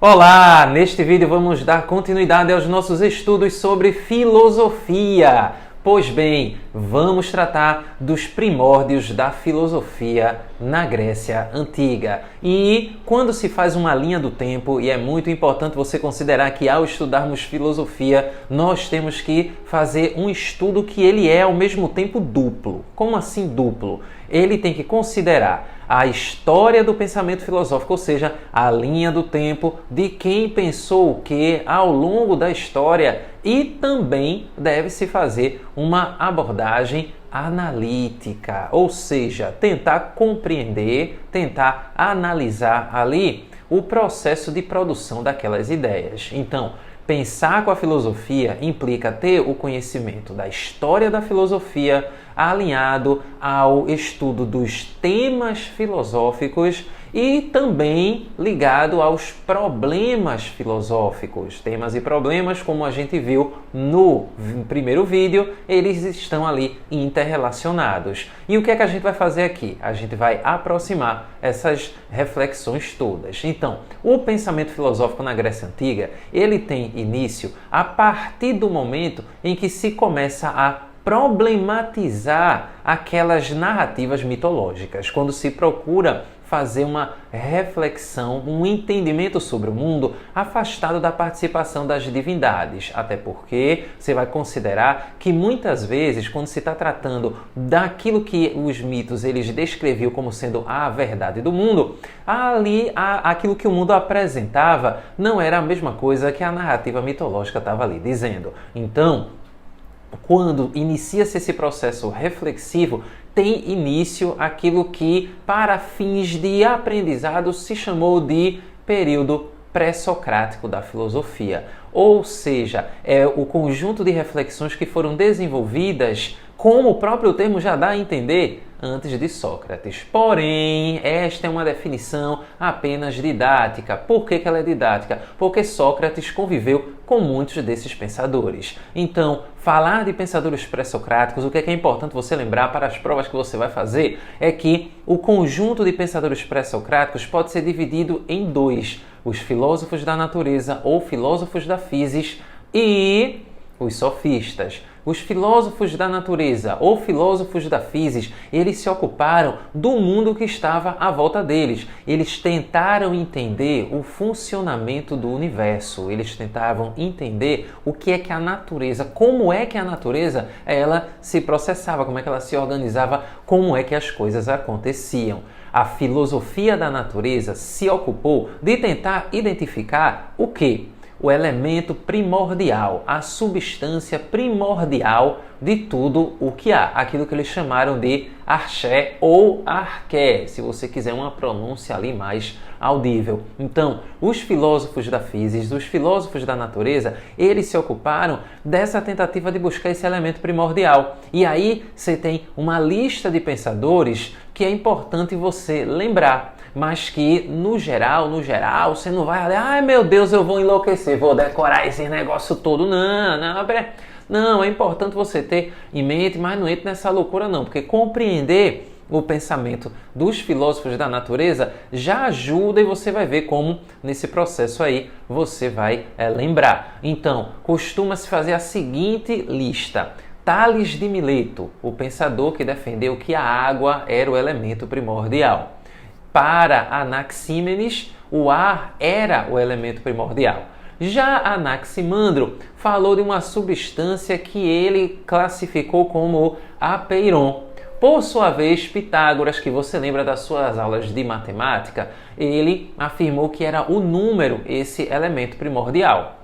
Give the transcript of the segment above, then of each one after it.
Olá! Neste vídeo vamos dar continuidade aos nossos estudos sobre filosofia. Pois bem, vamos tratar dos primórdios da filosofia na Grécia Antiga. E quando se faz uma linha do tempo, e é muito importante você considerar que ao estudarmos filosofia, nós temos que fazer um estudo que ele é ao mesmo tempo duplo. Como assim duplo? Ele tem que considerar a história do pensamento filosófico, ou seja, a linha do tempo de quem pensou o que ao longo da história, e também deve-se fazer uma abordagem analítica, ou seja, tentar compreender, tentar analisar ali o processo de produção daquelas ideias. Então, pensar com a filosofia implica ter o conhecimento da história da filosofia alinhado ao estudo dos temas filosóficos e também ligado aos problemas filosóficos. Temas e problemas, como a gente viu no primeiro vídeo, eles estão ali interrelacionados. E o que é que a gente vai fazer aqui? A gente vai aproximar essas reflexões todas. Então, o pensamento filosófico na Grécia Antiga, ele tem início a partir do momento em que se começa a problematizar aquelas narrativas mitológicas, quando se procura fazer uma reflexão, um entendimento sobre o mundo afastado da participação das divindades. Até porque você vai considerar que muitas vezes, quando se está tratando daquilo que os mitos eles descreviam como sendo a verdade do mundo, ali aquilo que o mundo apresentava não era a mesma coisa que a narrativa mitológica estava ali dizendo. Então, quando inicia-se esse processo reflexivo, tem início aquilo que, para fins de aprendizado, se chamou de período pré-socrático da filosofia. Ou seja, é o conjunto de reflexões que foram desenvolvidas, como o próprio termo já dá a entender, antes de Sócrates. Porém, esta é uma definição apenas didática. Por que ela é didática? Porque Sócrates conviveu com muitos desses pensadores. Então, falar de pensadores pré-socráticos, o que é importante você lembrar para as provas que você vai fazer é que o conjunto de pensadores pré-socráticos pode ser dividido em dois: os filósofos da natureza ou filósofos da physis e os sofistas. Os filósofos da natureza ou filósofos da physis, eles se ocuparam do mundo que estava à volta deles. Eles tentaram entender o funcionamento do universo. Eles tentavam entender o que é que a natureza, como é que a natureza ela se processava, como é que ela se organizava, como é que as coisas aconteciam. A filosofia da natureza se ocupou de tentar identificar o quê? O elemento primordial, a substância primordial de tudo o que há. Aquilo que eles chamaram de arché ou arqué, se você quiser uma pronúncia ali mais audível. Então, os filósofos da physis, os filósofos da natureza, eles se ocuparam dessa tentativa de buscar esse elemento primordial. E aí você tem uma lista de pensadores que é importante você lembrar, mas que, no geral, você não vai, ai meu Deus, eu vou enlouquecer, vou decorar esse negócio todo. Não, é importante você ter em mente, mas não entre nessa loucura não, porque compreender o pensamento dos filósofos da natureza já ajuda e você vai ver como nesse processo aí você vai lembrar. Então, costuma-se fazer a seguinte lista: Tales de Mileto, o pensador que defendeu que a água era o elemento primordial. Para Anaxímenes, o ar era o elemento primordial. Já Anaximandro falou de uma substância que ele classificou como apeiron. Por sua vez, Pitágoras, que você lembra das suas aulas de matemática, ele afirmou que era o número esse elemento primordial.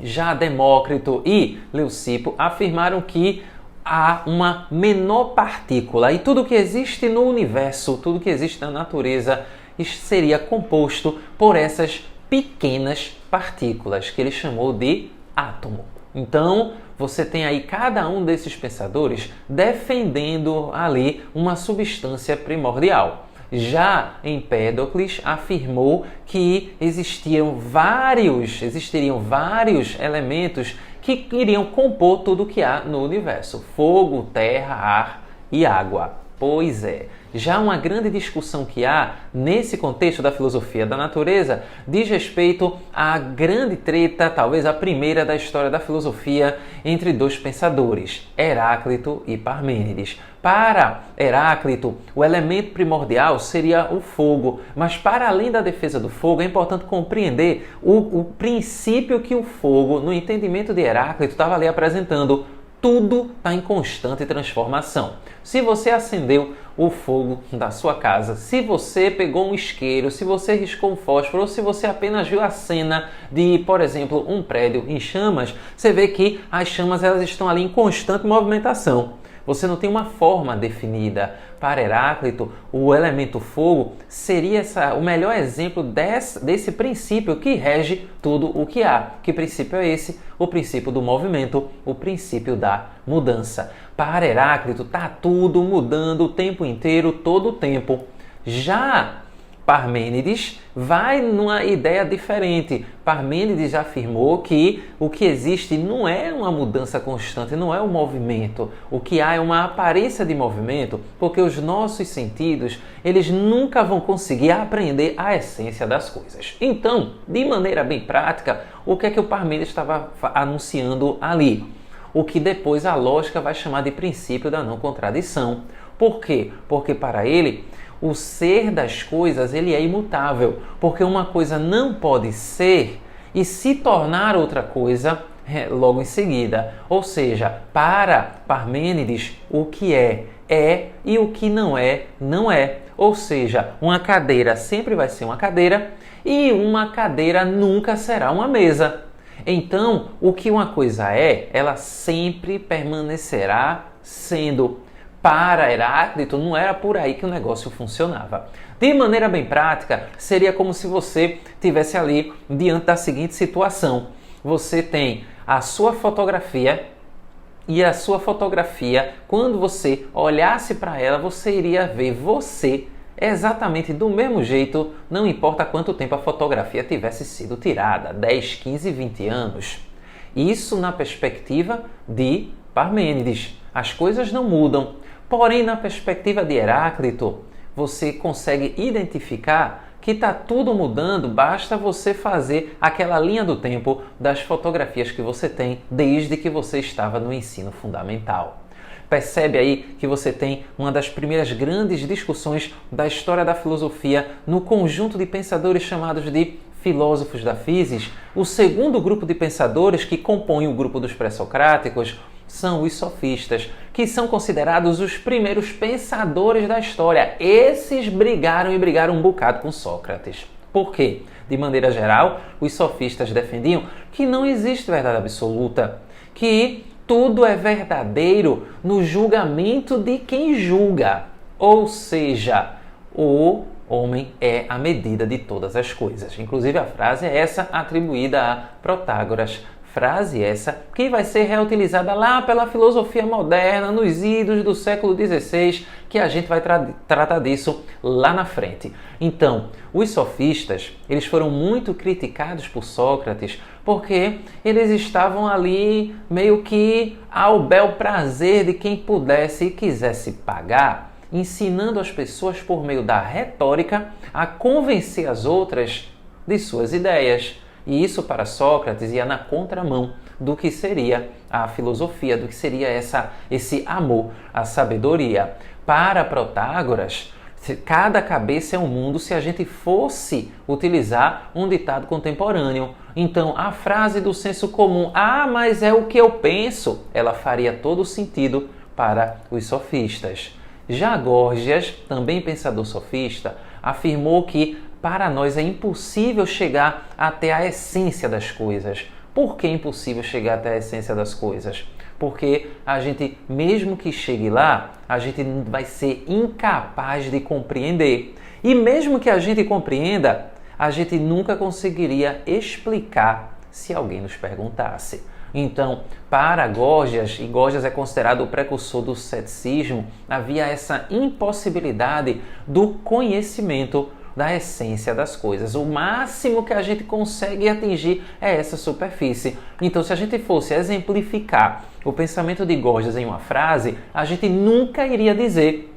Já Demócrito e Leucipo afirmaram que há uma menor partícula e tudo que existe no universo, tudo que existe na natureza, seria composto por essas pequenas partículas, que ele chamou de átomo. Então, você tem aí cada um desses pensadores defendendo ali uma substância primordial. Já Empédocles afirmou que existiriam vários elementos que iriam compor tudo o que há no universo: fogo, terra, ar e água. Pois é, já uma grande discussão que há nesse contexto da filosofia da natureza diz respeito à grande treta, talvez a primeira da história da filosofia, entre dois pensadores, Heráclito e Parmênides. Para Heráclito, o elemento primordial seria o fogo, mas para além da defesa do fogo, é importante compreender o princípio que o fogo, no entendimento de Heráclito, estava ali apresentando. Tudo está em constante transformação. Se você acendeu o fogo da sua casa, se você pegou um isqueiro, se você riscou um fósforo, ou se você apenas viu a cena de, por exemplo, um prédio em chamas, você vê que as chamas elas estão ali em constante movimentação. Você não tem uma forma definida. Para Heráclito, o elemento fogo seria o melhor exemplo desse princípio que rege tudo o que há. Que princípio é esse? O princípio do movimento, o princípio da mudança. Para Heráclito, está tudo mudando o tempo inteiro, todo o tempo. Já Parmênides vai numa ideia diferente. Parmênides afirmou que o que existe não é uma mudança constante, não é um movimento. O que há é uma aparência de movimento, porque os nossos sentidos, eles nunca vão conseguir aprender a essência das coisas. Então, de maneira bem prática, o que é que o Parmênides estava anunciando ali? O que depois a lógica vai chamar de princípio da não contradição. Por quê? Porque para ele, o ser das coisas ele é imutável, porque uma coisa não pode ser e se tornar outra coisa logo em seguida. Ou seja, para Parmênides, o que é e o que não é, não é. Ou seja, uma cadeira sempre vai ser uma cadeira e uma cadeira nunca será uma mesa. Então, o que uma coisa é, ela sempre permanecerá sendo. Para Heráclito, não era por aí que o negócio funcionava. De maneira bem prática, seria como se você estivesse ali diante da seguinte situação. Você tem a sua fotografia e a sua fotografia, quando você olhasse para ela, você iria ver você exatamente do mesmo jeito, não importa quanto tempo a fotografia tivesse sido tirada, 10, 15, 20 anos. Isso na perspectiva de Parmênides. As coisas não mudam. Porém, na perspectiva de Heráclito, você consegue identificar que está tudo mudando, basta você fazer aquela linha do tempo das fotografias que você tem desde que você estava no ensino fundamental. Percebe aí que você tem uma das primeiras grandes discussões da história da filosofia no conjunto de pensadores chamados de filósofos da physis. O segundo grupo de pensadores que compõe o grupo dos pré-socráticos são os sofistas, que são considerados os primeiros pensadores da história. Esses brigaram um bocado com Sócrates. Por quê? De maneira geral, os sofistas defendiam que não existe verdade absoluta, que tudo é verdadeiro no julgamento de quem julga. Ou seja, o homem é a medida de todas as coisas. Inclusive a frase é essa atribuída a Protágoras. Frase essa que vai ser reutilizada lá pela filosofia moderna nos idos do século XVI, que a gente vai tratar disso lá na frente. Então, os sofistas, eles foram muito criticados por Sócrates porque eles estavam ali meio que ao bel prazer de quem pudesse e quisesse pagar, ensinando as pessoas por meio da retórica a convencer as outras de suas ideias. E isso para Sócrates ia na contramão do que seria a filosofia, do que seria esse amor à sabedoria. Para Protágoras, cada cabeça é um mundo se a gente fosse utilizar um ditado contemporâneo. Então, a frase do senso comum, mas é o que eu penso, ela faria todo sentido para os sofistas. Já Górgias, também pensador sofista, afirmou que para nós é impossível chegar até a essência das coisas. Por que é impossível chegar até a essência das coisas? Porque a gente, mesmo que chegue lá, a gente vai ser incapaz de compreender. E mesmo que a gente compreenda, a gente nunca conseguiria explicar se alguém nos perguntasse. Então, para Górgias, e Górgias é considerado o precursor do ceticismo, havia essa impossibilidade do conhecimento da essência das coisas. O máximo que a gente consegue atingir é essa superfície. Então, se a gente fosse exemplificar o pensamento de Górgias em uma frase, a gente nunca iria dizer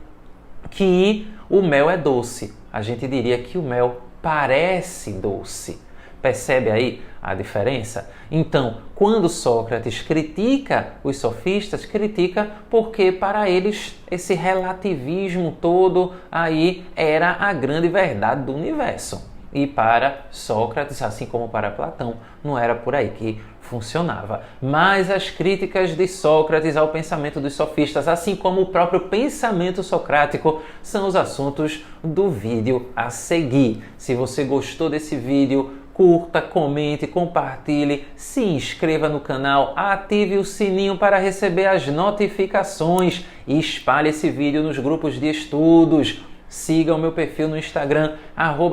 que o mel é doce. A gente diria que o mel parece doce. Percebe aí a diferença? Então, quando Sócrates critica os sofistas, critica porque para eles esse relativismo todo aí era a grande verdade do universo. E para Sócrates, assim como para Platão, não era por aí que funcionava. Mas as críticas de Sócrates ao pensamento dos sofistas, assim como o próprio pensamento socrático, são os assuntos do vídeo a seguir. Se você gostou desse vídeo, curta, comente, compartilhe, se inscreva no canal, ative o sininho para receber as notificações e espalhe esse vídeo nos grupos de estudos. Siga o meu perfil no Instagram,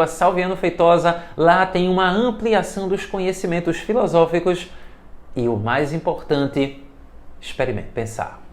@salvianofeitosa. Lá tem uma ampliação dos conhecimentos filosóficos e o mais importante, experimente pensar.